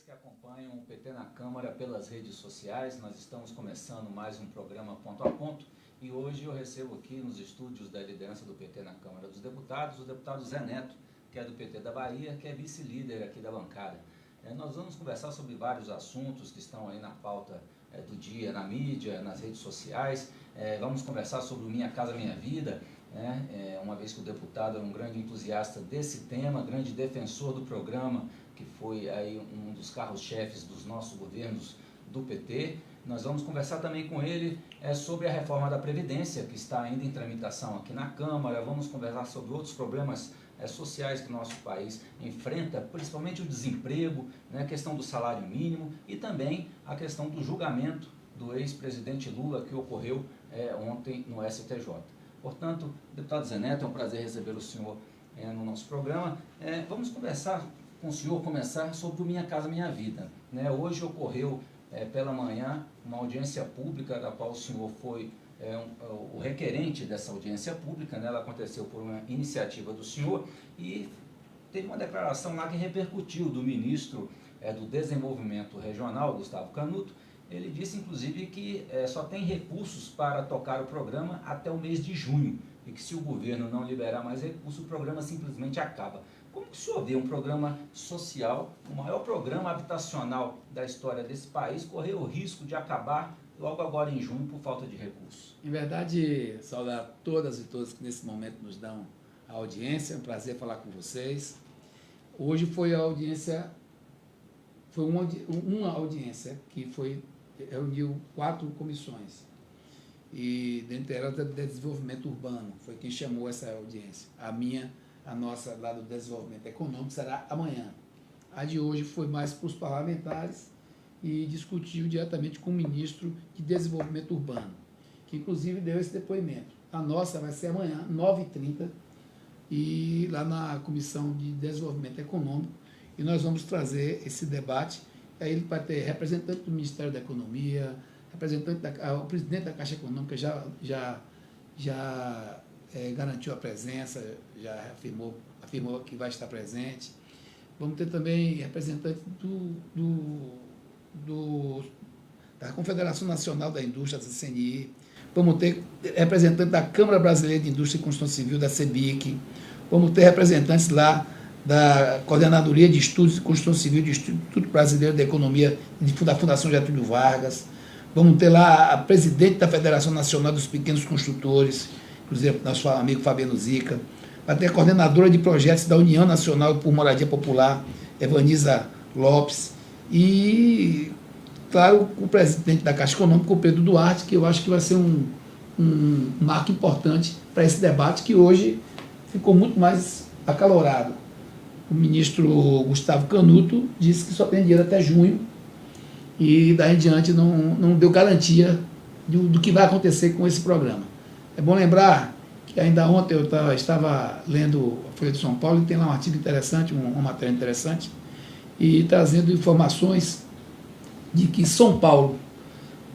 que acompanham o PT na Câmara pelas redes sociais. Nós estamos começando mais um programa Ponto a Ponto e hoje eu recebo aqui nos estúdios da liderança do PT na Câmara dos Deputados, o deputado Zé Neto, que é do PT da Bahia, que é vice-líder aqui da bancada. Nós vamos conversar sobre vários assuntos que estão aí na pauta do dia, na mídia, nas redes sociais. Vamos conversar sobre o Minha Casa Minha Vida, uma vez que o deputado é um grande entusiasta desse tema, grande defensor do programa, que foi aí um dos carros-chefes dos nossos governos do PT. Nós vamos conversar também com ele sobre a reforma da Previdência, que está ainda em tramitação aqui na Câmara. Vamos conversar sobre outros problemas sociais que o nosso país enfrenta, principalmente o desemprego, a questão do salário mínimo e também a questão do julgamento do ex-presidente Lula, que ocorreu ontem no STJ. Portanto, deputado Zé Neto, é um prazer receber o senhor no nosso programa. Vamos conversar com o senhor, começar sobre o Minha Casa Minha Vida. Hoje ocorreu pela manhã uma audiência pública, da qual o senhor foi o requerente dessa audiência pública. Ela aconteceu por uma iniciativa do senhor e teve uma declaração lá que repercutiu do ministro do Desenvolvimento Regional, Gustavo Canuto. Ele disse, inclusive, que só tem recursos para tocar o programa até o mês de junho e que se o governo não liberar mais recursos, o programa simplesmente acaba. Como que o senhor vê um programa social, o maior programa habitacional da história desse país, correr o risco de acabar logo agora em junho por falta de recursos? Em verdade, saudar todas e todos que nesse momento nos dão a audiência, é um prazer falar com vocês. Hoje foi a audiência, foi uma audiência que reuniu 4 comissões, e dentre elas a de desenvolvimento urbano, foi quem chamou essa audiência. A nossa lá do desenvolvimento econômico será amanhã. A de hoje foi mais para os parlamentares e discutiu diretamente com o ministro de Desenvolvimento Urbano, que inclusive deu esse depoimento. A nossa vai ser amanhã, 9h30, e lá na Comissão de Desenvolvimento Econômico, e nós vamos trazer esse debate. Aí ele vai ter representante do Ministério da Economia, o presidente da Caixa Econômica já garantiu a presença, já afirmou que vai estar presente. Vamos ter também representante da Confederação Nacional da Indústria, da CNI. Vamos ter representante da Câmara Brasileira de Indústria e Construção Civil, da CEBIC. Vamos ter representantes lá da Coordenadoria de Estudos de Construção Civil, do Instituto Brasileiro da Economia, da Fundação Getúlio Vargas. Vamos ter lá a presidente da Federação Nacional dos Pequenos Construtores, inclusive nosso amigo Fabiano Zica. Vai ter a coordenadora de projetos da União Nacional por Moradia Popular, Evaniza Lopes. E, claro, o presidente da Caixa Econômica, o Pedro Duarte, que eu acho que vai ser um marco importante para esse debate, que hoje ficou muito mais acalorado. O ministro Gustavo Canuto disse que só tem dinheiro até junho e daí em diante não deu garantia do que vai acontecer com esse programa. É bom lembrar que ainda ontem eu estava lendo a Folha de São Paulo e tem lá um artigo interessante, uma matéria interessante, e trazendo informações de que São Paulo,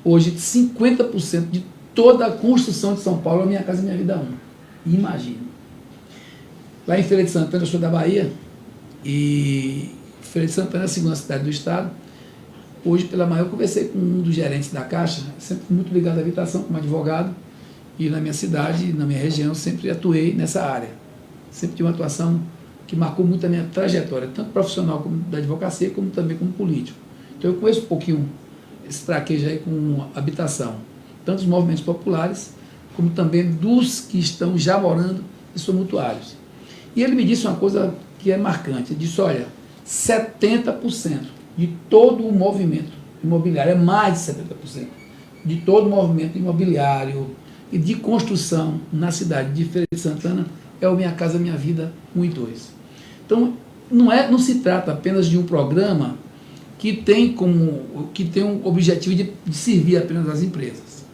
hoje 50% de toda a construção de São Paulo é Minha Casa Minha Vida 1. Imagina. Lá em Feira de Santana, eu sou da Bahia, e Feira de Santana é a segunda cidade do estado. Hoje, pela manhã, eu conversei com um dos gerentes da Caixa, sempre muito ligado à habitação, como advogado, e na minha cidade, na minha região, sempre atuei nessa área. Sempre tive uma atuação que marcou muito a minha trajetória, tanto profissional como da advocacia, como também como político. Então eu conheço um pouquinho esse traquejo aí com habitação, tanto os movimentos populares, como também dos que estão já morando e são mutuários. E ele me disse uma coisa que é marcante. Ele disse, olha, 70% de todo o movimento imobiliário, é mais de 70%, de todo o movimento imobiliário e de construção na cidade de Feira de Santana é o Minha Casa Minha Vida 1 e 2. Então, não se trata apenas de um programa que tem um objetivo de servir apenas as empresas.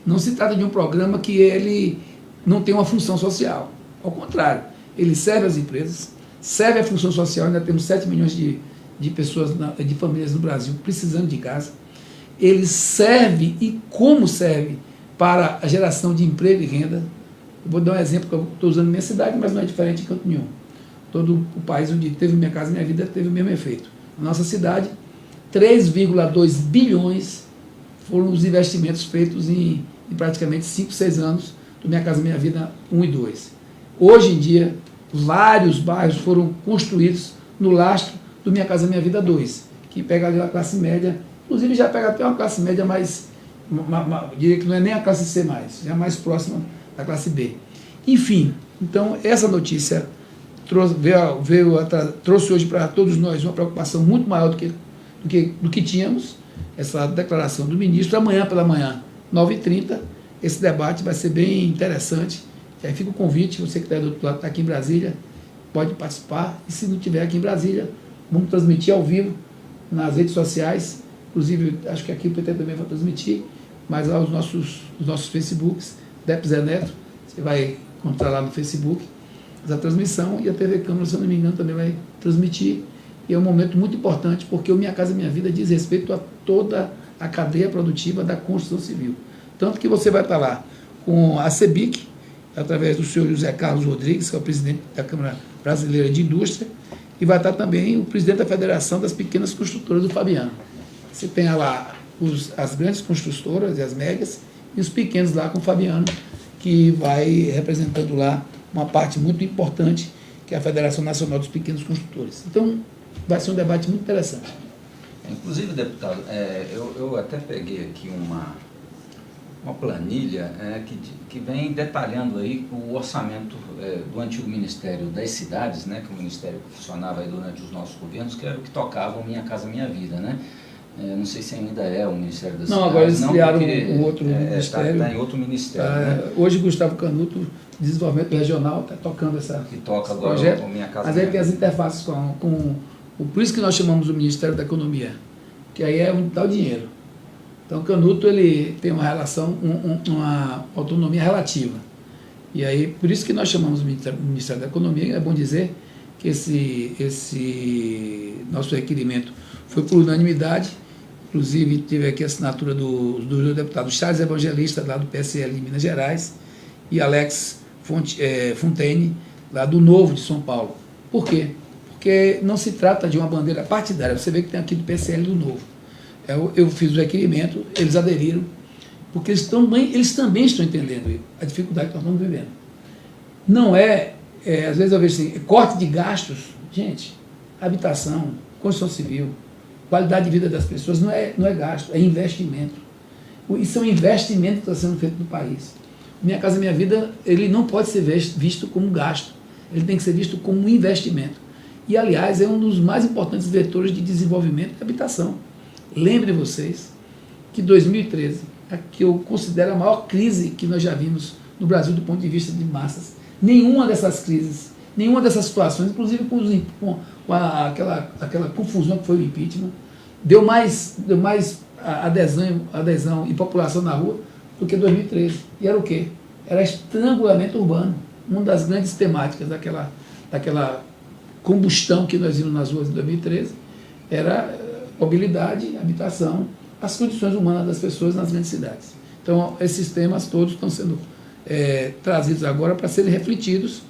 Não se trata de um programa que ele não tem uma função social. Ao contrário, ele serve as empresas, serve a função social. Ainda temos 7 milhões de pessoas, de famílias no Brasil precisando de casa. Ele serve, e como serve, para a geração de emprego e renda. Eu vou dar um exemplo que eu estou usando na minha cidade, mas não é diferente em canto nenhum. Todo o país onde teve Minha Casa Minha Vida teve o mesmo efeito. na nossa cidade, 3,2 bilhões foram os investimentos feitos em praticamente 5, 6 anos do Minha Casa Minha Vida 1 e 2. Hoje em dia, vários bairros foram construídos no lastro do Minha Casa Minha Vida 2, que pega ali a classe média, inclusive já pega até uma classe média mais, diria que não é nem a classe C mais, já é mais próxima da classe B. Enfim, então essa notícia trouxe hoje para todos nós uma preocupação muito maior do que tínhamos, essa declaração do ministro. Amanhã pela manhã, 9h30, esse debate vai ser bem interessante. Aí fica o convite, você que está do outro lado, está aqui em Brasília, pode participar, e se não estiver aqui em Brasília, vamos transmitir ao vivo nas redes sociais, inclusive acho que aqui o PT também vai transmitir, mas lá os nossos Facebooks, Dep Zé Neto, você vai encontrar lá no Facebook essa transmissão, e a TV Câmara, se eu não me engano, também vai transmitir, e é um momento muito importante, porque o Minha Casa Minha Vida diz respeito a toda a cadeia produtiva da construção civil. Tanto que você vai estar lá com a CEBIC, através do senhor José Carlos Rodrigues, que é o presidente da Câmara Brasileira de Indústria, e vai estar também o presidente da Federação das Pequenas Construtoras, do Fabiano. Você tem lá as grandes construtoras e as médias, e os pequenos lá com o Fabiano, que vai representando lá uma parte muito importante, que é a Federação Nacional dos Pequenos Construtores. Então, vai ser um debate muito interessante. Inclusive, deputado, eu até peguei aqui uma planilha que vem detalhando aí o orçamento do antigo Ministério das Cidades, né, que o Ministério que funcionava aí durante os nossos governos, que era o que tocava o Minha Casa Minha Vida, né? Não sei se ainda é o Ministério das Cidades. Não, agora eles criaram um outro ministério. Está em outro ministério. Né? Hoje, Gustavo Canuto, Desenvolvimento Regional, está tocando que toca agora projeto, o Minha Casa mas aí tem as interfaces com por isso que nós chamamos o Ministério da Economia, que aí é onde está o dinheiro. Então, o Canuto ele tem uma relação, uma autonomia relativa. E aí, por isso que nós chamamos o Ministério da Economia. É bom dizer que esse nosso requerimento foi por unanimidade, inclusive teve aqui a assinatura do deputado Charles Evangelista, lá do PSL de Minas Gerais, e Alex Fontaine, lá do Novo de São Paulo. Por quê? Porque não se trata de uma bandeira partidária. Você vê que tem aqui do PSL do Novo. Eu fiz o requerimento, eles aderiram, porque eles também estão entendendo a dificuldade que nós estamos vivendo. Não às vezes eu vejo assim, corte de gastos, gente, habitação, construção civil, qualidade de vida das pessoas não é gasto, é investimento. Isso é um investimento que está sendo feito no país. Minha Casa Minha Vida, ele não pode ser visto como gasto, ele tem que ser visto como um investimento. E, aliás, é um dos mais importantes vetores de desenvolvimento da habitação. Lembrem vocês que 2013, a que eu considero a maior crise que nós já vimos no Brasil do ponto de vista de massas, nenhuma dessas crises, nenhuma dessas situações, inclusive com aquela confusão que foi o impeachment, deu mais adesão e população na rua do que 2013. E era o quê? Era estrangulamento urbano, uma das grandes temáticas daquela combustão que nós vimos nas ruas em 2013, era mobilidade, habitação, as condições humanas das pessoas nas grandes cidades. Então, esses temas todos estão sendo trazidos agora para serem refletidos,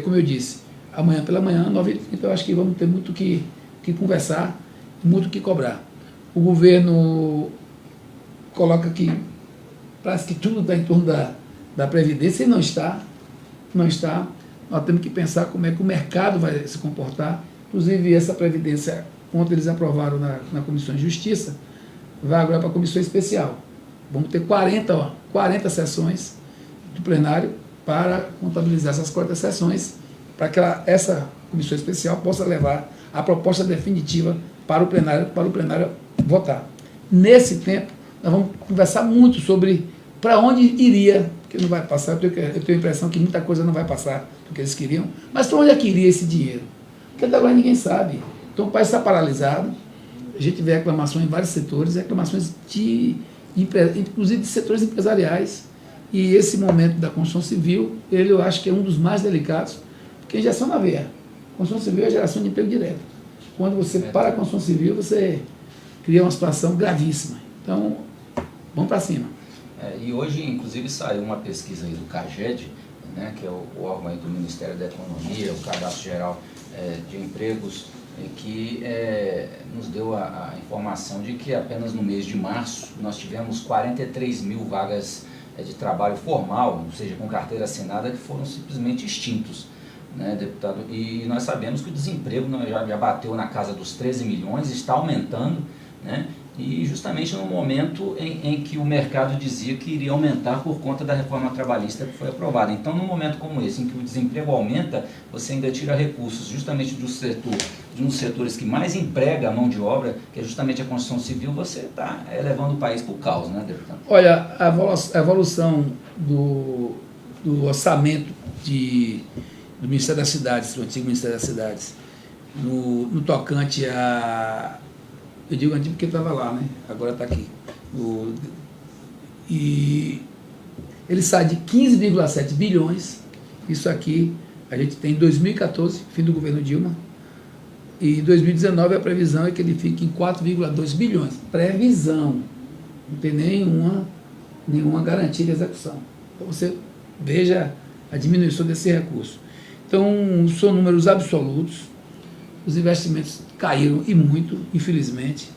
como eu disse, amanhã pela manhã, 9h30, eu acho que vamos ter muito que conversar, muito que cobrar. O governo coloca que parece que tudo está em torno da Previdência, e não está. Nós temos que pensar como é que o mercado vai se comportar. Inclusive, essa Previdência, ontem eles aprovaram na Comissão de Justiça, vai agora para a Comissão Especial. Vamos ter 40 sessões do plenário para contabilizar essas 40 sessões, para que essa Comissão Especial possa levar a proposta definitiva para o plenário votar. Nesse tempo, nós vamos conversar muito sobre para onde iria, porque não vai passar, eu tenho a impressão que muita coisa não vai passar do que eles queriam, mas para onde é que iria esse dinheiro? Porque até agora ninguém sabe. Então o país está paralisado, a gente vê reclamações em vários setores, reclamações inclusive de setores empresariais, e esse momento da construção civil, eu acho que é um dos mais delicados, porque é injeção na veia. Construção civil é geração de emprego direto. Quando você para a construção civil, você cria uma situação gravíssima. Então, vamos para cima. E hoje, inclusive, saiu uma pesquisa aí do CAGED, né, que é o órgão aí do Ministério da Economia, o Cadastro Geral de Empregos que nos deu a informação de que apenas no mês de março nós tivemos 43 mil vagas de trabalho formal, ou seja, com carteira assinada, que foram simplesmente extintos, né, deputado? E nós sabemos que o desemprego já bateu na casa dos 13 milhões, está aumentando, né? E justamente no momento em que o mercado dizia que iria aumentar por conta da reforma trabalhista que foi aprovada. Então, num momento como esse, em que o desemprego aumenta, você ainda tira recursos justamente de um dos setores que mais emprega a mão de obra, que é justamente a construção civil, você está levando o país para o caos, né, deputado? Olha, a evolução do orçamento do Ministério das Cidades, do antigo Ministério das Cidades, no tocante a... Eu digo antigo porque estava lá, né? Agora está aqui. E ele sai de 15,7 bilhões. Isso aqui a gente tem em 2014, fim do governo Dilma. E em 2019 a previsão é que ele fique em 4,2 bilhões. Previsão. Não tem nenhuma garantia de execução. Então você veja a diminuição desse recurso. Então são números absolutos. Os investimentos caíram e muito, infelizmente.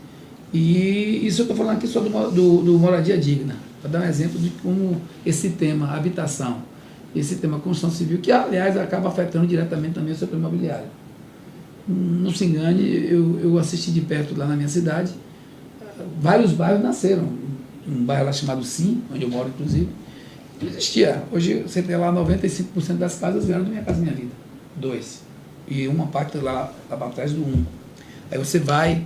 E isso eu estou falando aqui só do moradia digna, para dar um exemplo de como esse tema habitação, esse tema construção civil, que aliás acaba afetando diretamente também o setor imobiliário. Não se engane, eu assisti de perto lá na minha cidade, vários bairros nasceram. Um bairro lá chamado Sim, onde eu moro inclusive, não existia. Hoje você tem lá 95% das casas vieram do Minha Casa Minha Vida. 2. E uma parte lá para trás do 1. Aí você vai,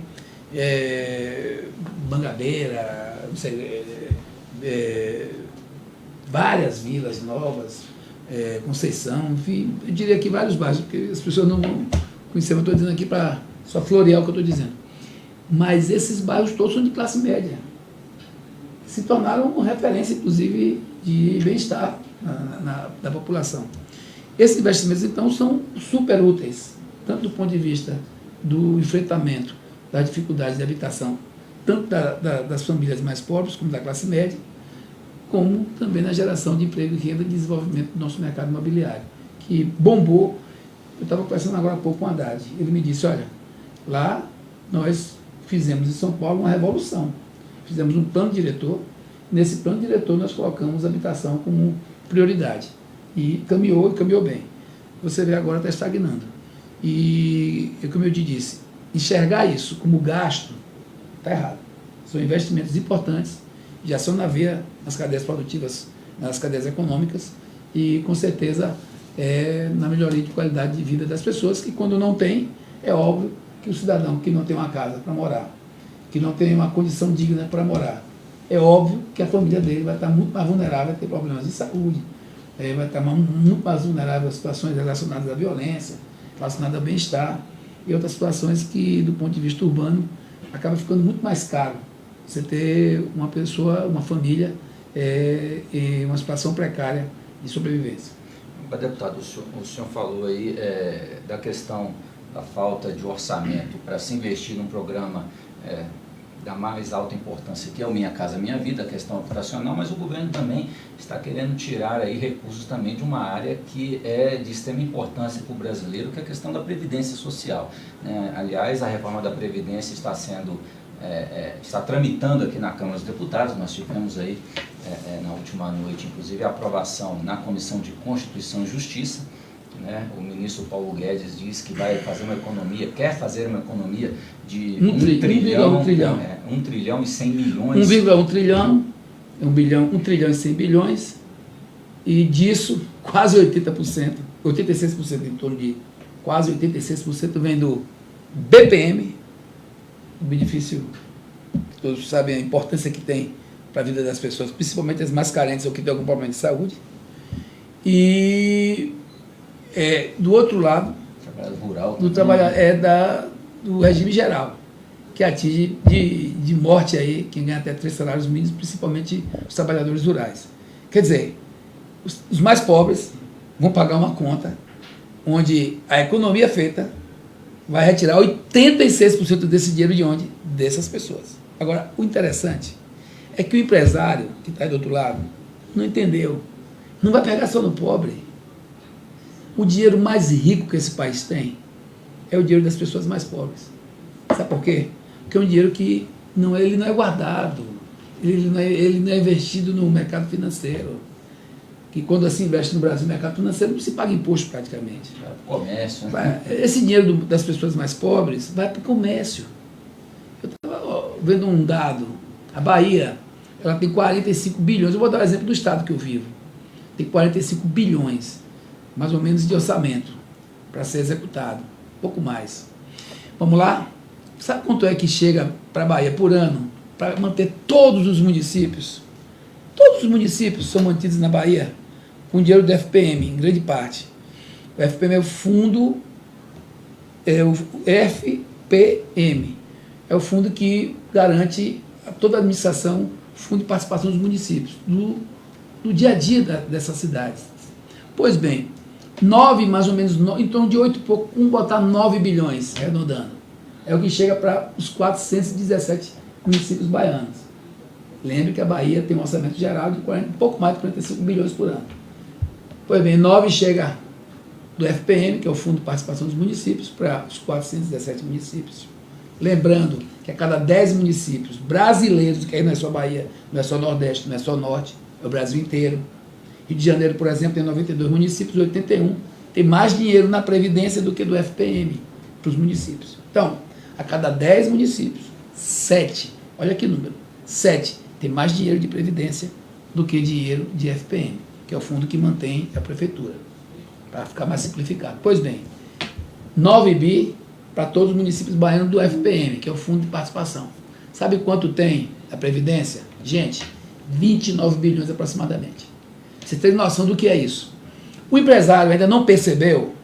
Bangabeira, não sei, várias vilas novas, Conceição, enfim, eu diria que vários bairros, porque as pessoas não vão conhecer, eu estou dizendo aqui para só florear o que eu estou dizendo. Mas esses bairros todos são de classe média. Se tornaram referência, inclusive, de bem-estar da população. Esses investimentos, então, são super úteis, tanto do ponto de vista do enfrentamento das dificuldades de habitação, tanto das famílias mais pobres, como da classe média, como também na geração de emprego e renda e desenvolvimento do nosso mercado imobiliário, que bombou. Eu estava conversando agora há pouco com o Haddad. Ele me disse, olha, lá nós fizemos em São Paulo uma revolução. Fizemos um plano diretor, nesse plano diretor nós colocamos a habitação como prioridade. E caminhou bem. Você vê agora está estagnando. E, como eu te disse, enxergar isso como gasto está errado. São investimentos importantes, já são na veia nas cadeias produtivas, nas cadeias econômicas e, com certeza, na melhoria de qualidade de vida das pessoas, que quando não tem, é óbvio que o cidadão que não tem uma casa para morar, que não tem uma condição digna para morar, é óbvio que a família dele vai estar muito mais vulnerável a ter problemas de saúde, vai estar muito mais vulnerável a situações relacionadas à violência, relacionadas ao bem-estar e outras situações que, do ponto de vista urbano, acaba ficando muito mais caro você ter uma pessoa, uma família em uma situação precária de sobrevivência. Deputado, o senhor falou aí da questão da falta de orçamento para se investir num programa da mais alta importância, que é o Minha Casa Minha Vida, a questão habitacional, mas o governo também está querendo tirar aí recursos também de uma área que é de extrema importância para o brasileiro, que é a questão da Previdência Social, né? Aliás, a reforma da Previdência está tramitando aqui na Câmara dos Deputados. Nós tivemos aí, na última noite, inclusive, a aprovação na Comissão de Constituição e Justiça, né? O ministro Paulo Guedes diz que vai fazer uma economia, quer fazer uma economia de 1 trilhão e 100 milhões. 1,1 trilhão, 1 trilhão e 100 bilhões, e disso quase 80%, 86%, em torno de quase 86% vem do BPM, o benefício, todos sabem a importância que tem para a vida das pessoas, principalmente as mais carentes ou que têm algum problema de saúde. E do outro lado, rural, do regime geral, que atinge de morte aí quem ganha até 3 salários mínimos, principalmente os trabalhadores rurais. Quer dizer, os mais pobres vão pagar uma conta onde a economia feita vai retirar 86% desse dinheiro de onde? Dessas pessoas. Agora, o interessante é que o empresário que está aí do outro lado não entendeu. Não vai pegar só no pobre. O dinheiro mais rico que esse país tem é o dinheiro das pessoas mais pobres. Sabe por quê? Porque é um dinheiro que ele não é guardado, ele não é investido no mercado financeiro. Que quando se investe no Brasil no mercado financeiro, não se paga imposto praticamente. Vai para o comércio. Né? Esse dinheiro das pessoas mais pobres vai para o comércio. Eu estava vendo um dado, a Bahia, ela tem 45 bilhões, eu vou dar o exemplo do estado que eu vivo, tem 45 bilhões, mais ou menos, de orçamento para ser executado, pouco mais. Vamos lá? Sabe quanto é que chega para a Bahia por ano, para manter todos os municípios? Todos os municípios são mantidos na Bahia com dinheiro do FPM, em grande parte. O FPM é o fundo, FPM, é o fundo que garante a toda a administração, fundo de participação dos municípios, do dia a dia dessas cidades. Pois bem, 9, mais ou menos, em torno de 8 e pouco, vamos botar 9 bilhões, arredondando. É o que chega para os 417 municípios baianos. Lembre que a Bahia tem um orçamento geral de um pouco mais de 45 bilhões por ano. Pois bem, 9 chega do FPM, que é o Fundo de Participação dos Municípios, para os 417 municípios. Lembrando que a cada 10 municípios brasileiros, que aí não é só Bahia, não é só Nordeste, não é só Norte, é o Brasil inteiro. Rio de Janeiro, por exemplo, tem 92 municípios, 81 tem mais dinheiro na Previdência do que do FPM para os municípios. Então, a cada 10 municípios, 7, olha que número, 7 tem mais dinheiro de Previdência do que dinheiro de FPM, que é o fundo que mantém a prefeitura, para ficar mais simplificado. Pois bem, 9 bi para todos os municípios baianos do FPM, que é o Fundo de Participação. Sabe quanto tem a Previdência? Gente, 29 bilhões aproximadamente. Você tem noção do que é isso? O empresário ainda não percebeu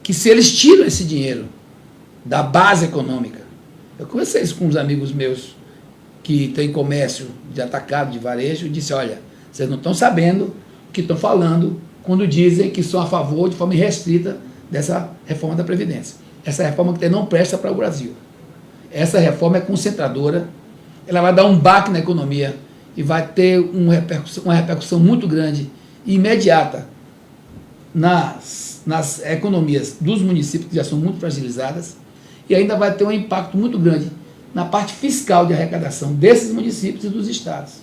que se eles tiram esse dinheiro da base econômica, eu conversei isso com uns amigos meus que têm comércio de atacado, de varejo, e disse, olha, vocês não estão sabendo o que estão falando quando dizem que são a favor, de forma irrestrita, dessa reforma da Previdência. Essa reforma que não presta para o Brasil. Essa reforma é concentradora, ela vai dar um baque na economia e vai ter uma repercussão muito grande e imediata nas economias dos municípios, que já são muito fragilizadas, e ainda vai ter um impacto muito grande na parte fiscal de arrecadação desses municípios e dos estados.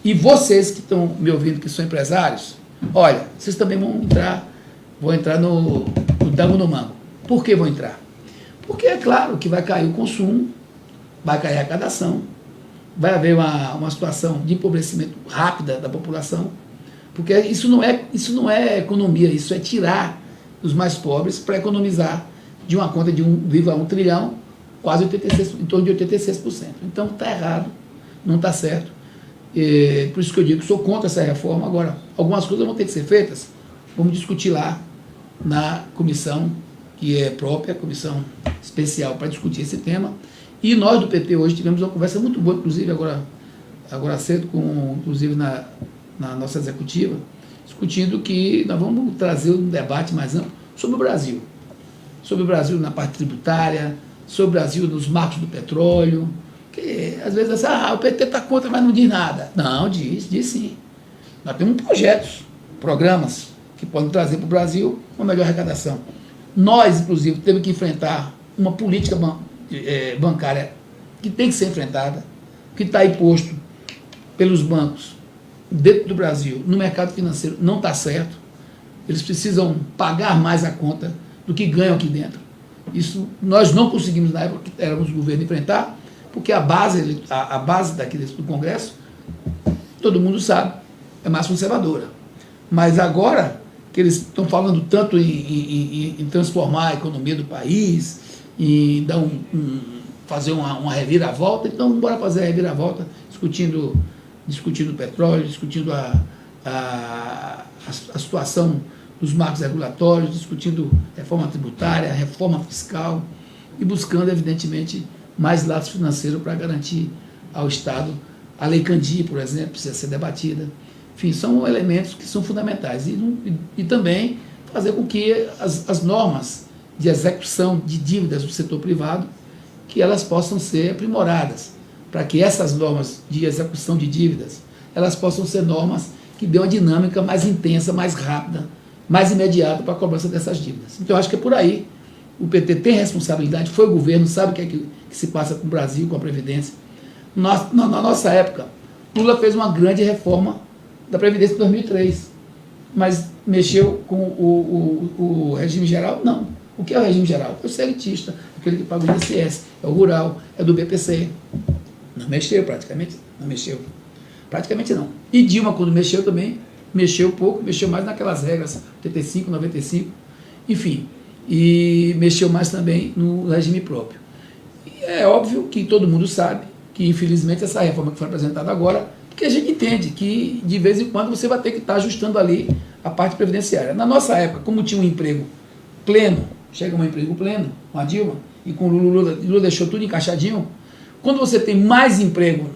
E vocês que estão me ouvindo, que são empresários, olha, vocês também vão entrar no dango no mango. Por que vão entrar? Porque é claro que vai cair o consumo, vai cair a arrecadação, vai haver uma situação de empobrecimento rápida da população, porque isso não é economia, isso é tirar os mais pobres para economizar de uma conta de 1,1 trilhão, quase 86%, em torno de 86%. Então está errado, não está certo. Por isso que eu digo que sou contra essa reforma. Agora, algumas coisas vão ter que ser feitas, vamos discutir lá na comissão que é própria, comissão especial para discutir esse tema. E nós do PT hoje tivemos uma conversa muito boa, inclusive agora cedo, inclusive na nossa executiva, discutindo que nós vamos trazer um debate mais amplo sobre o Brasil. Sobre o Brasil na parte tributária, sobre o Brasil nos marcos do petróleo, que às vezes o PT está contra, mas não diz nada. Não, diz sim. Nós temos projetos, programas que podem trazer para o Brasil uma melhor arrecadação. Nós, inclusive, temos que enfrentar uma política bancária que tem que ser enfrentada, que está imposto pelos bancos dentro do Brasil, no mercado financeiro, não está certo. Eles precisam pagar mais a conta do que ganham aqui dentro. Isso nós não conseguimos, na época que éramos governo, enfrentar, porque a base daqui do Congresso, todo mundo sabe, é mais conservadora. Mas agora que eles estão falando tanto em transformar a economia do país, em dar fazer uma reviravolta, então bora fazer a reviravolta, discutindo o petróleo, discutindo a situação dos marcos regulatórios, discutindo reforma tributária, reforma fiscal e buscando, evidentemente, mais laços financeiros para garantir ao Estado. A Lei Candir, por exemplo, precisa ser debatida. Enfim, são elementos que são fundamentais. E também fazer com que as normas de execução de dívidas do setor privado, que elas possam ser aprimoradas, para que essas normas de execução de dívidas, elas possam ser normas que dêem uma dinâmica mais intensa, mais rápida, mais imediata para a cobrança dessas dívidas. Então, eu acho que é por aí o PT tem responsabilidade, foi o governo, sabe o que é que se passa com o Brasil, com a Previdência. Na nossa época, Lula fez uma grande reforma da Previdência em 2003, mas mexeu com o regime geral? Não. O que é o regime geral? É o seletista, aquele que paga o INSS, é o rural, é do BPC. Não mexeu praticamente, não mexeu. Praticamente não. E Dilma, quando mexeu também, mexeu pouco, mexeu mais naquelas regras, 85, 95, enfim, e mexeu mais também no regime próprio. E é óbvio que todo mundo sabe que, infelizmente, essa reforma que foi apresentada agora, porque a gente entende que, de vez em quando, você vai ter que estar ajustando ali a parte previdenciária. Na nossa época, como tinha um emprego pleno, chega um emprego pleno com a Dilma, e com o Lula deixou tudo encaixadinho, quando você tem mais emprego,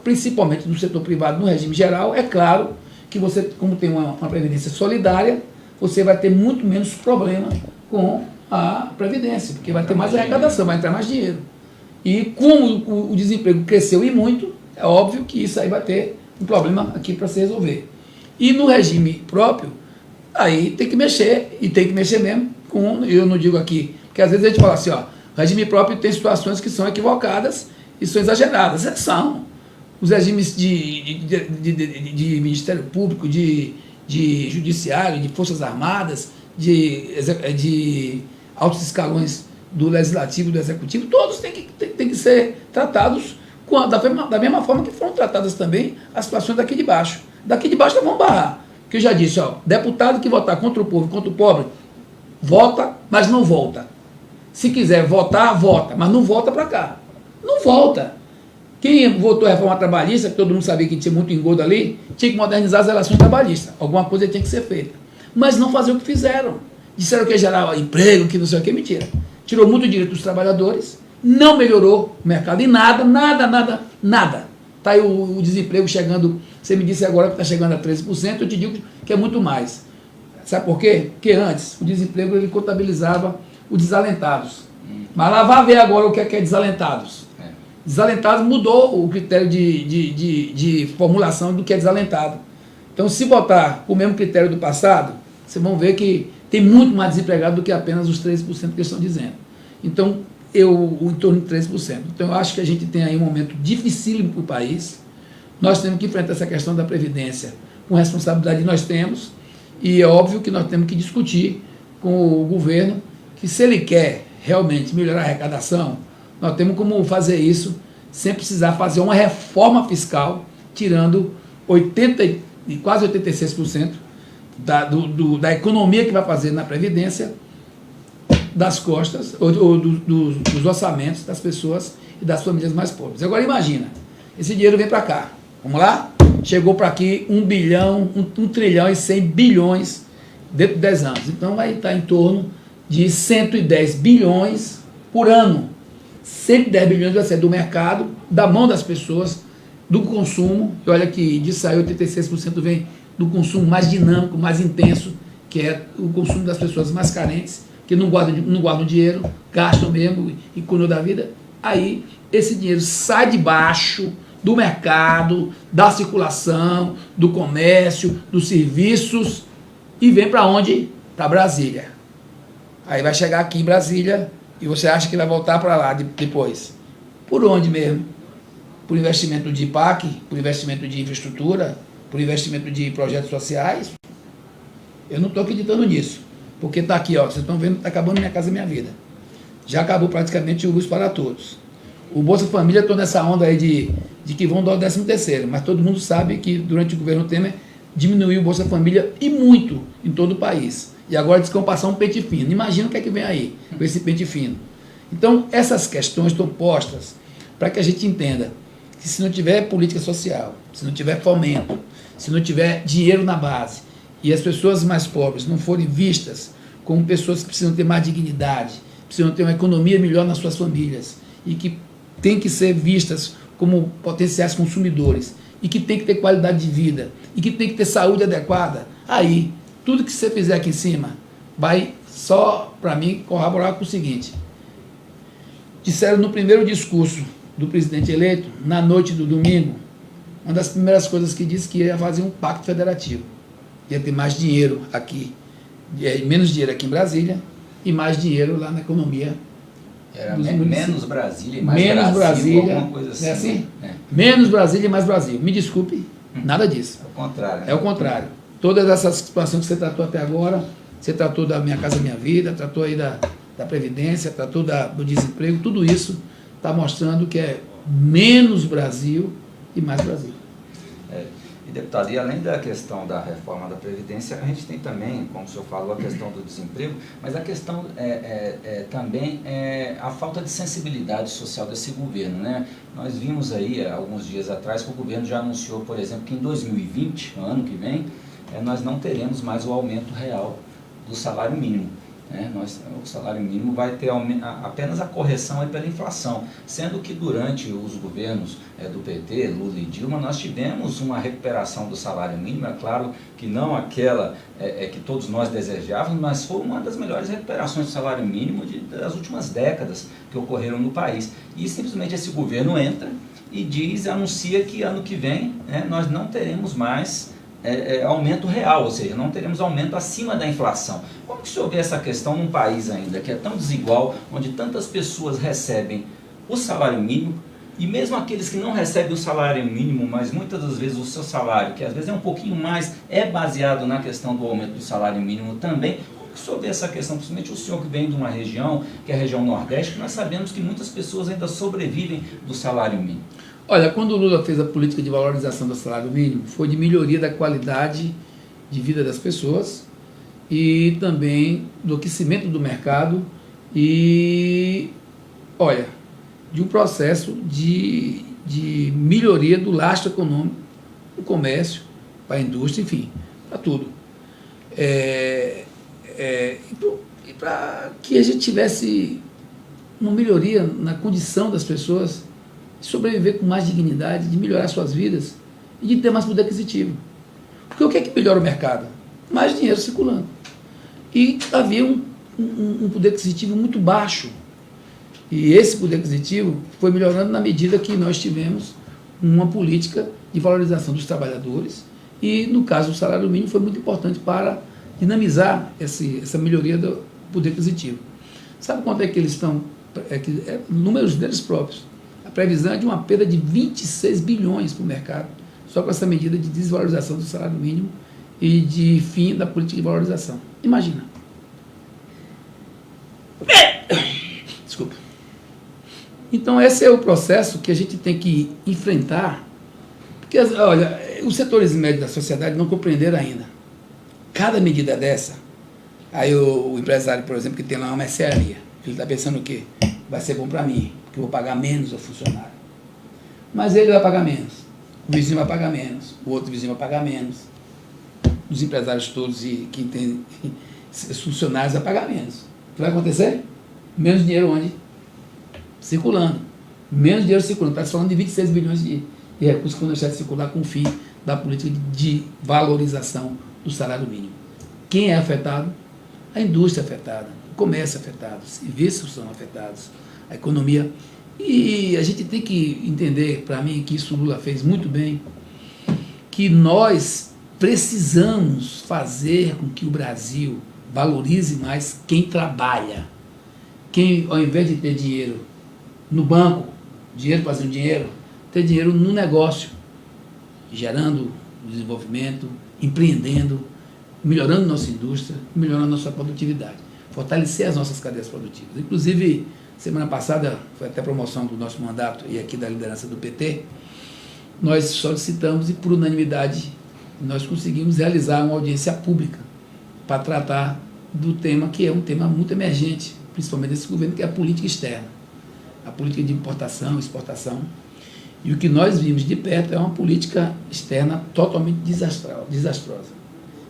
principalmente no setor privado, no regime geral, é claro que você, como tem uma previdência solidária, você vai ter muito menos problema com a previdência, porque vai ter mais arrecadação, vai entrar mais dinheiro. E como o desemprego cresceu e muito, é óbvio que isso aí vai ter um problema aqui para se resolver. E no regime próprio, aí tem que mexer, e tem que mexer mesmo com, eu não digo aqui, porque às vezes a gente fala assim, ó, regime próprio tem situações que são equivocadas e são exageradas. São. Os regimes de Ministério Público, de Judiciário, de Forças Armadas, de altos escalões do Legislativo, do Executivo, todos têm que ser tratados da mesma forma que foram tratadas também as situações daqui de baixo. Daqui de baixo nós vamos barrar. Porque eu já disse, ó, deputado que votar contra o povo, contra o pobre, vota, mas não volta. Se quiser votar, vota, mas não volta para cá. Não volta. Quem votou a reforma trabalhista, que todo mundo sabia que tinha muito engodo ali, tinha que modernizar as relações trabalhistas. Alguma coisa tinha que ser feita. Mas não fazer o que fizeram. Disseram que ia gerar emprego, que não sei o que, mentira. Tirou muito direito dos trabalhadores, não melhorou o mercado em nada. Está aí o desemprego chegando, você me disse agora que está chegando a 13%, eu te digo que é muito mais. Sabe por quê? Porque antes o desemprego ele contabilizava os desalentados. Mas lá vai ver agora o que é desalentados. Desalentados mudou o critério de formulação do que é desalentado. Então, se botar o mesmo critério do passado, vocês vão ver que tem muito mais desempregado do que apenas os 13% que eles estão dizendo. Então, em torno de 13%. Então, eu acho que a gente tem aí um momento dificílimo para o país. Nós temos que enfrentar essa questão da Previdência com responsabilidade que nós temos, e é óbvio que nós temos que discutir com o governo que, se ele quer realmente melhorar a arrecadação, nós temos como fazer isso sem precisar fazer uma reforma fiscal, tirando quase 86% da economia que vai fazer na Previdência das costas, ou dos orçamentos das pessoas e das famílias mais pobres. Agora imagina, esse dinheiro vem para cá, vamos lá? Chegou para aqui 1 trilhão e 100 bilhões dentro de 10 anos. Então vai estar em torno de 110 bilhões por ano. 110 bilhões vai ser do mercado, da mão das pessoas, do consumo, e olha que disso aí 86% vem do consumo mais dinâmico, mais intenso, que é o consumo das pessoas mais carentes, que não guardam dinheiro, gastam mesmo e cuidam da vida. Aí esse dinheiro sai de baixo do mercado, da circulação, do comércio, dos serviços, e vem para onde? Para Brasília. Aí vai chegar aqui em Brasília, e você acha que vai voltar para lá depois? Por onde mesmo? Por investimento de PAC, por investimento de infraestrutura, por investimento de projetos sociais? Eu não estou acreditando nisso. Porque está aqui, ó, vocês estão vendo, está acabando Minha Casa Minha Vida. Já acabou praticamente o Luz para Todos. O Bolsa Família, estou nessa onda aí de que vão dar o 13º, mas todo mundo sabe que durante o governo Temer diminuiu o Bolsa Família e muito em todo o país. E agora diz que vão passar um pente fino. Imagina o que é que vem aí com esse pente fino. Então, essas questões estão postas para que a gente entenda que se não tiver política social, se não tiver fomento, se não tiver dinheiro na base, e as pessoas mais pobres não forem vistas como pessoas que precisam ter mais dignidade, precisam ter uma economia melhor nas suas famílias, e que têm que ser vistas como potenciais consumidores, e que tem que ter qualidade de vida, e que tem que ter saúde adequada, aí tudo que você fizer aqui em cima vai só, para mim, corroborar com o seguinte. Disseram no primeiro discurso do presidente eleito, na noite do domingo, uma das primeiras coisas que disse que ia fazer um pacto federativo. Ia ter mais dinheiro aqui, menos dinheiro aqui em Brasília, e mais dinheiro lá na economia. Era menos Brasília e mais Brasil, Brasília, alguma coisa assim. É assim? É. Menos Brasília e mais Brasil. Me desculpe, nada disso. É o contrário. É o contrário. Todas essas situações que você tratou até agora, você tratou da Minha Casa Minha Vida, tratou aí da Previdência, tratou do desemprego, tudo isso está mostrando que é menos Brasil e mais Brasil. E, deputado, e além da questão da reforma da Previdência, a gente tem também, como o senhor falou, a questão do desemprego, mas a questão também é a falta de sensibilidade social desse governo, né? Nós vimos aí, alguns dias atrás, que o governo já anunciou, por exemplo, que em 2020, ano que vem, nós não teremos mais o aumento real do salário mínimo. O salário mínimo vai ter apenas a correção aí pela inflação, sendo que durante os governos do PT, Lula e Dilma, nós tivemos uma recuperação do salário mínimo, é claro que não aquela que todos nós desejávamos, mas foi uma das melhores recuperações do salário mínimo das últimas décadas que ocorreram no país. E simplesmente esse governo entra e anuncia que ano que vem nós não teremos mais aumento real, ou seja, não teremos aumento acima da inflação. Como que o senhor vê essa questão num país ainda que é tão desigual, onde tantas pessoas recebem o salário mínimo, e mesmo aqueles que não recebem o salário mínimo, mas muitas das vezes o seu salário, que às vezes é um pouquinho mais, é baseado na questão do aumento do salário mínimo também. Como que o senhor vê essa questão, principalmente o senhor que vem de uma região, que é a região Nordeste, que nós sabemos que muitas pessoas ainda sobrevivem do salário mínimo? Olha, quando o Lula fez a política de valorização do salário mínimo, foi de melhoria da qualidade de vida das pessoas e também do aquecimento do mercado e, olha, de um processo de melhoria do lastro econômico, do comércio, para a indústria, enfim, para tudo. E para que a gente tivesse uma melhoria na condição das pessoas de sobreviver com mais dignidade, de melhorar suas vidas e de ter mais poder aquisitivo. Porque o que é que melhora o mercado? Mais dinheiro circulando. E havia um poder aquisitivo muito baixo. E esse poder aquisitivo foi melhorando na medida que nós tivemos uma política de valorização dos trabalhadores e, no caso, o salário mínimo foi muito importante para dinamizar essa melhoria do poder aquisitivo. Sabe quanto é que eles estão? Números deles próprios. A previsão é de uma perda de 26 bilhões para o mercado, só com essa medida de desvalorização do salário mínimo e de fim da política de valorização. Imagina. Desculpa. Então, esse é o processo que a gente tem que enfrentar, porque, olha, os setores médios da sociedade não compreenderam ainda. Cada medida dessa, aí o empresário, por exemplo, que tem lá uma mercearia, ele está pensando o quê? Vai ser bom para mim, porque eu vou pagar menos ao funcionário. Mas ele vai pagar menos, o vizinho vai pagar menos, o outro vizinho vai pagar menos, os empresários todos e quem tem os funcionários vai pagar menos. O que vai acontecer? Menos dinheiro onde? Circulando. Menos dinheiro circulando. Está falando de 26 bilhões de recursos que vão deixar de circular com o fim da política de valorização do salário mínimo. Quem é afetado? A indústria é afetada, o comércio é afetado, os serviços são afetados, a economia. E a gente tem que entender, para mim, que isso o Lula fez muito bem, que nós precisamos fazer com que o Brasil valorize mais quem trabalha. Quem, ao invés de ter dinheiro no banco, dinheiro fazendo dinheiro, ter dinheiro no negócio, gerando desenvolvimento, empreendendo, melhorando nossa indústria, melhorando nossa produtividade, fortalecer as nossas cadeias produtivas. Inclusive, semana passada, foi até promoção do nosso mandato e aqui da liderança do PT, nós solicitamos e por unanimidade nós conseguimos realizar uma audiência pública para tratar do tema que é um tema muito emergente, principalmente desse governo, que é a política externa, a política de importação, exportação. E o que nós vimos de perto é uma política externa totalmente desastrosa,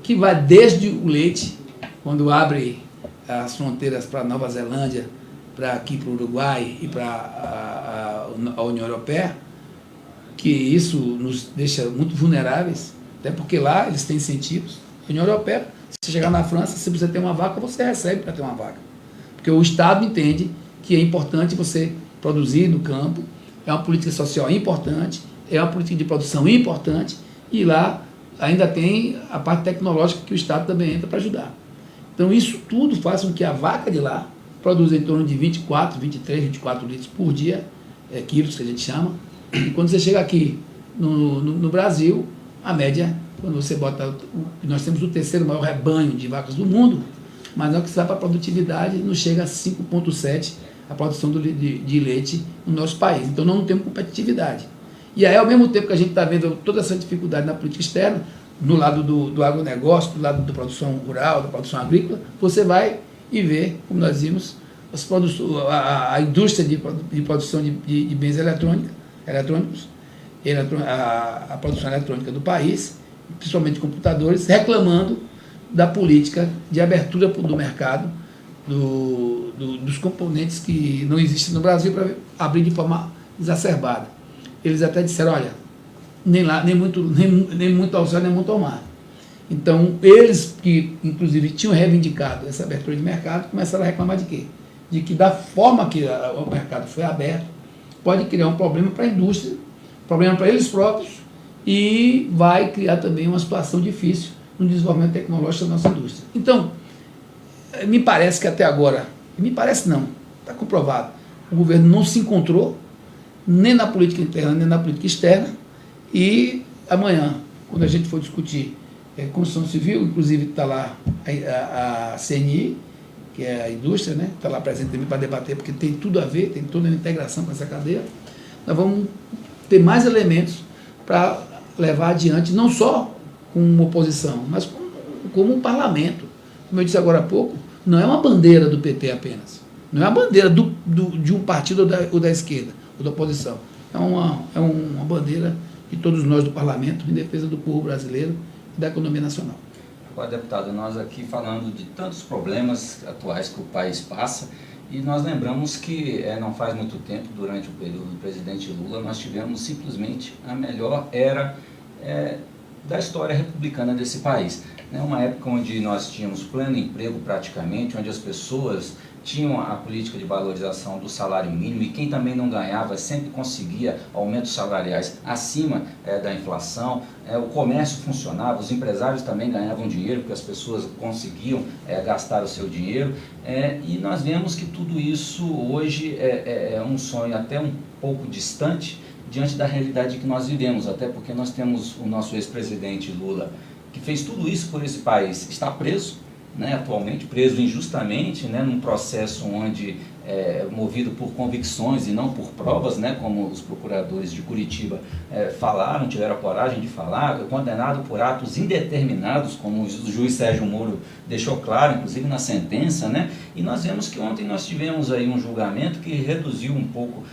que vai desde o leite, quando abre as fronteiras para a Nova Zelândia, para aqui para o Uruguai e para a União Europeia, que isso nos deixa muito vulneráveis, até porque lá eles têm incentivos. A União Europeia, se você chegar na França, se você tem uma vaca, você recebe para ter uma vaca. Porque o Estado entende que é importante você produzir no campo, é uma política social importante, é uma política de produção importante, e lá ainda tem a parte tecnológica que o Estado também entra para ajudar. Então, isso tudo faz com que a vaca de lá produza em torno de 24, 23, 24 litros por dia, quilos que a gente chama. E quando você chega aqui no Brasil, a média, quando você bota... Nós temos o terceiro maior rebanho de vacas do mundo, mas na hora que você vai para a produtividade, não chega a 5,7 a produção de leite no nosso país. Então, nós não temos competitividade. E aí, ao mesmo tempo que a gente está vendo toda essa dificuldade na política externa, no lado do agronegócio, do lado da produção rural, da produção agrícola, você vai e vê, como nós vimos, a indústria de produção de bens eletrônicos, a produção eletrônica do país, principalmente computadores, reclamando da política de abertura do mercado dos componentes que não existem no Brasil para abrir de forma exacerbada. Eles até disseram, olha, nem muito ao céu, nem muito ao mar. Então, eles que, inclusive, tinham reivindicado essa abertura de mercado, começaram a reclamar de quê? De que, da forma que o mercado foi aberto, pode criar um problema para a indústria, problema para eles próprios, e vai criar também uma situação difícil no desenvolvimento tecnológico da nossa indústria. Então, me parece que até agora, me parece não, está comprovado, o governo não se encontrou, nem na política interna, nem na política externa, e amanhã, quando a gente for discutir construção civil, inclusive está lá a CNI, que é a indústria, né? Está lá presente também para debater, porque tem tudo a ver, tem toda a integração com essa cadeia. Nós vamos ter mais elementos para levar adiante, não só com oposição, mas como um parlamento. Como eu disse agora há pouco, não é uma bandeira do PT apenas, não é uma bandeira de um partido ou da esquerda, ou da oposição. É uma bandeira de todos nós do parlamento em defesa do povo brasileiro e da economia nacional. Agora, deputado, nós aqui falando de tantos problemas atuais que o país passa, e nós lembramos que não faz muito tempo, durante o período do presidente Lula, nós tivemos simplesmente a melhor era da história republicana desse país. Uma época onde nós tínhamos pleno emprego praticamente, onde as pessoas tinham a política de valorização do salário mínimo, e quem também não ganhava sempre conseguia aumentos salariais acima da inflação, o comércio funcionava, os empresários também ganhavam dinheiro, porque as pessoas conseguiam gastar o seu dinheiro, e nós vemos que tudo isso hoje é um sonho até um pouco distante diante da realidade que nós vivemos, até porque nós temos o nosso ex-presidente Lula, que fez tudo isso por esse país, está preso, atualmente preso injustamente, num processo onde movido por convicções e não por provas, como os procuradores de Curitiba falaram, tiveram a coragem de falar, condenado por atos indeterminados, como o juiz Sérgio Moro deixou claro, inclusive na sentença, e nós vemos que ontem nós tivemos aí um julgamento que reduziu um pouco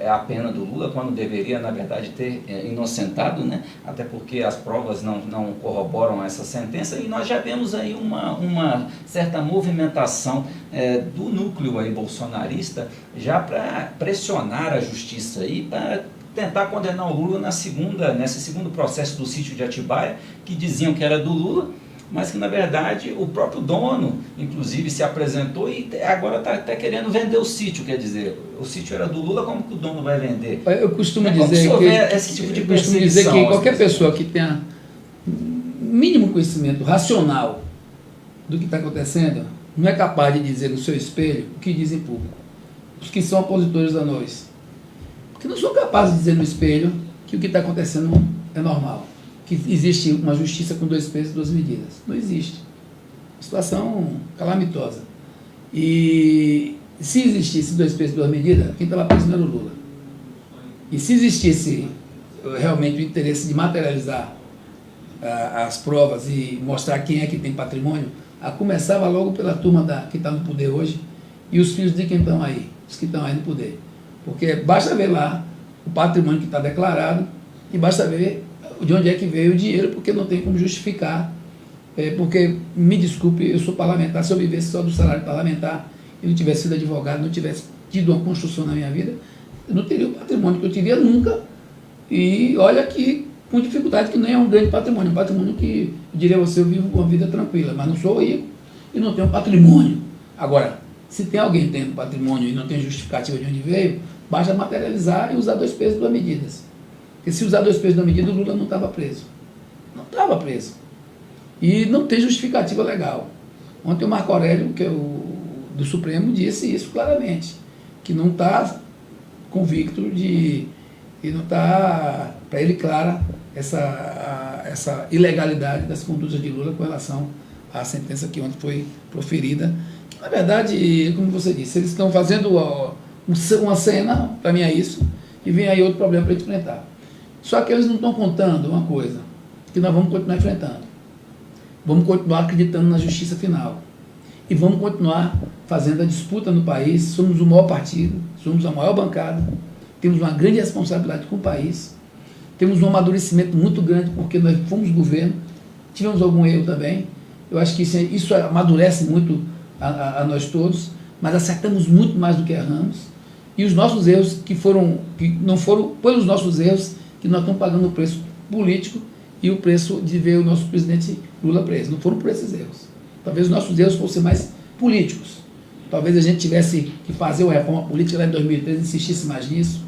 a pena do Lula, quando deveria, na verdade, ter inocentado, até porque as provas não corroboram essa sentença, e nós já vemos aí uma certa movimentação do núcleo aí bolsonarista, já para pressionar a justiça e para tentar condenar o Lula nesse segundo processo do sítio de Atibaia, que diziam que era do Lula, mas que, na verdade, o próprio dono, inclusive, se apresentou e agora está até querendo vender o sítio, quer dizer, o sítio era do Lula, como que o dono vai vender? Eu costumo dizer que qualquer pessoa que tenha mínimo conhecimento racional do que está acontecendo, não é capaz de dizer no seu espelho o que diz em público. Os que são opositores a nós. Porque não são capazes de dizer no espelho que o que está acontecendo é normal. Que existe uma justiça com 2 pesos e 2 medidas. Não existe. Situação calamitosa. E se existisse 2 pesos e 2 medidas, quem estava preso não era o Lula. E se existisse realmente o interesse de materializar as provas e mostrar quem é que tem patrimônio, começava logo pela turma que está no poder hoje e os filhos de quem estão aí, os que estão aí no poder. Porque basta ver lá o patrimônio que está declarado e basta ver de onde é que veio o dinheiro, porque não tem como justificar. Porque, me desculpe, eu sou parlamentar, se eu vivesse só do salário parlamentar e não tivesse sido advogado, não tivesse tido uma construção na minha vida, eu não teria o patrimônio que eu teria nunca. E olha que com dificuldade, que nem é um grande patrimônio, um patrimônio que, eu diria a você, eu vivo uma vida tranquila, mas não sou rico e não tenho patrimônio. Agora, se tem alguém tendo patrimônio e não tem justificativa de onde veio, basta materializar e usar 2 pesos e 2 medidas. Porque se usar 2 pesos e 2 medidas, o Lula não estava preso. Não estava preso. E não tem justificativa legal. Ontem o Marco Aurélio, que é do Supremo, disse isso claramente, que não está convicto e não está, para ele, clara essa ilegalidade das condutas de Lula com relação à sentença que ontem foi proferida. Na verdade, como você disse, eles estão fazendo uma cena, para mim é isso, e vem aí outro problema para enfrentar. Só que eles não estão contando uma coisa, que nós vamos continuar enfrentando. Vamos continuar acreditando na justiça final. E vamos continuar fazendo a disputa no país. Somos o maior partido, somos a maior bancada, temos uma grande responsabilidade com o país, temos um amadurecimento muito grande porque nós fomos governo, tivemos algum erro também. Eu acho que isso amadurece muito a nós todos, mas acertamos muito mais do que erramos. E os nossos erros, que não foram pelos nossos erros que nós estamos pagando o preço político e o preço de ver o nosso presidente Lula preso. Não foram por esses erros. Talvez os nossos erros fossem mais políticos. Talvez a gente tivesse que fazer uma reforma política lá em 2013, insistisse mais nisso,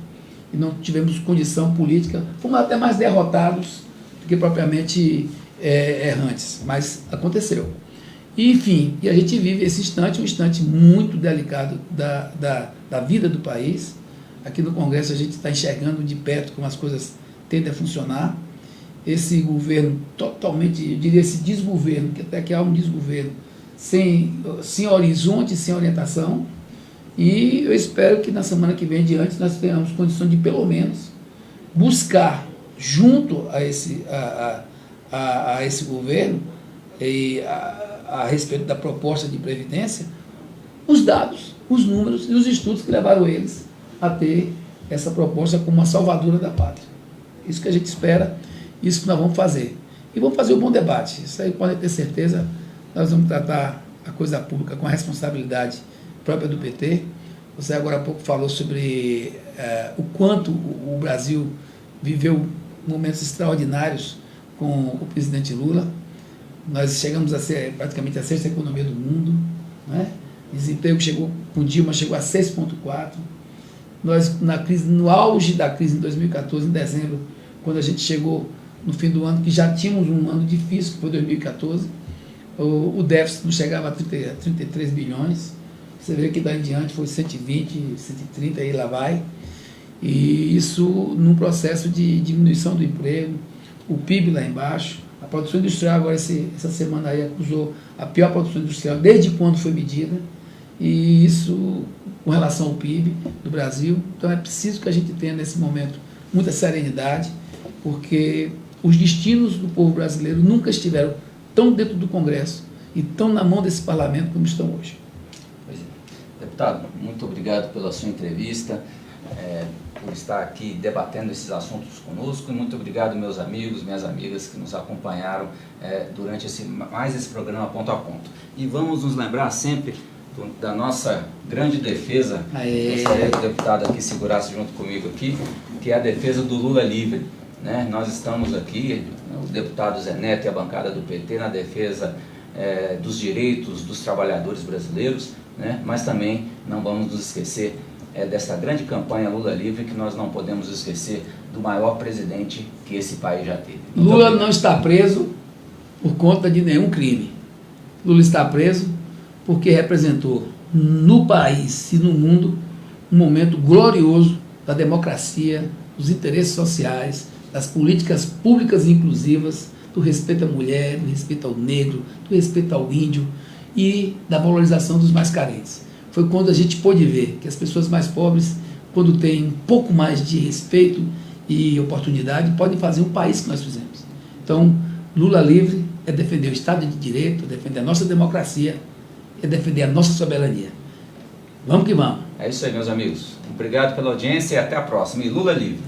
e não tivemos condição política. Fomos até mais derrotados do que propriamente errantes, mas aconteceu. E, enfim, a gente vive esse instante, um instante muito delicado da vida do país. Aqui no Congresso a gente está enxergando de perto como as coisas tendem a funcionar. Esse governo totalmente, eu diria esse desgoverno, que até que há um desgoverno, sem horizonte, sem orientação. E eu espero que na semana que vem em diante nós tenhamos condições de, pelo menos, buscar, junto a esse governo, e a respeito da proposta de previdência, os dados, os números e os estudos que levaram eles a ter essa proposta como uma salvadora da pátria. Isso que a gente espera, isso que nós vamos fazer. E vamos fazer um bom debate. Isso aí podem ter certeza, nós vamos tratar a coisa pública com a responsabilidade própria do PT. Você agora há pouco falou sobre o quanto o Brasil viveu momentos extraordinários com o presidente Lula. Nós chegamos a ser praticamente a sexta economia do mundo, né? Desemprego chegou, com Dilma, chegou a 6,4. Nós, no auge da crise em 2014, em dezembro, quando a gente chegou no fim do ano, que já tínhamos um ano difícil, que foi 2014, o déficit não chegava a 33 bilhões. Você vê que daí em diante foi 120, 130, e lá vai. E isso num processo de diminuição do emprego, o PIB lá embaixo. A produção industrial agora essa semana aí acusou a pior produção industrial desde quando foi medida, e isso com relação ao PIB do Brasil. Então é preciso que a gente tenha nesse momento muita serenidade, porque os destinos do povo brasileiro nunca estiveram tão dentro do Congresso e tão na mão desse parlamento como estão hoje. Pois é. Deputado, muito obrigado pela sua entrevista, por estar aqui debatendo esses assuntos conosco, e muito obrigado, meus amigos, minhas amigas que nos acompanharam durante mais esse programa Ponto a Ponto. E vamos nos lembrar sempre da nossa grande defesa. Gostaria que o deputado aqui segurasse junto comigo aqui, que é a defesa do Lula livre, né? Nós estamos aqui, o deputado Zé Neto e a bancada do PT, na defesa dos direitos dos trabalhadores brasileiros, né? Mas também não vamos nos esquecer dessa grande campanha Lula livre, que nós não podemos esquecer do maior presidente que esse país já teve. Lula não está preso por conta de nenhum crime. Lula está preso porque representou no país e no mundo um momento glorioso da democracia, dos interesses sociais, das políticas públicas inclusivas, do respeito à mulher, do respeito ao negro, do respeito ao índio e da valorização dos mais carentes. Foi quando a gente pôde ver que as pessoas mais pobres, quando têm um pouco mais de respeito e oportunidade, podem fazer o país que nós fizemos. Então, Lula livre é defender o Estado de Direito, é defender a nossa democracia, é defender a nossa soberania. Vamos que vamos. É isso aí, meus amigos. Obrigado pela audiência e até a próxima. E Lula livre.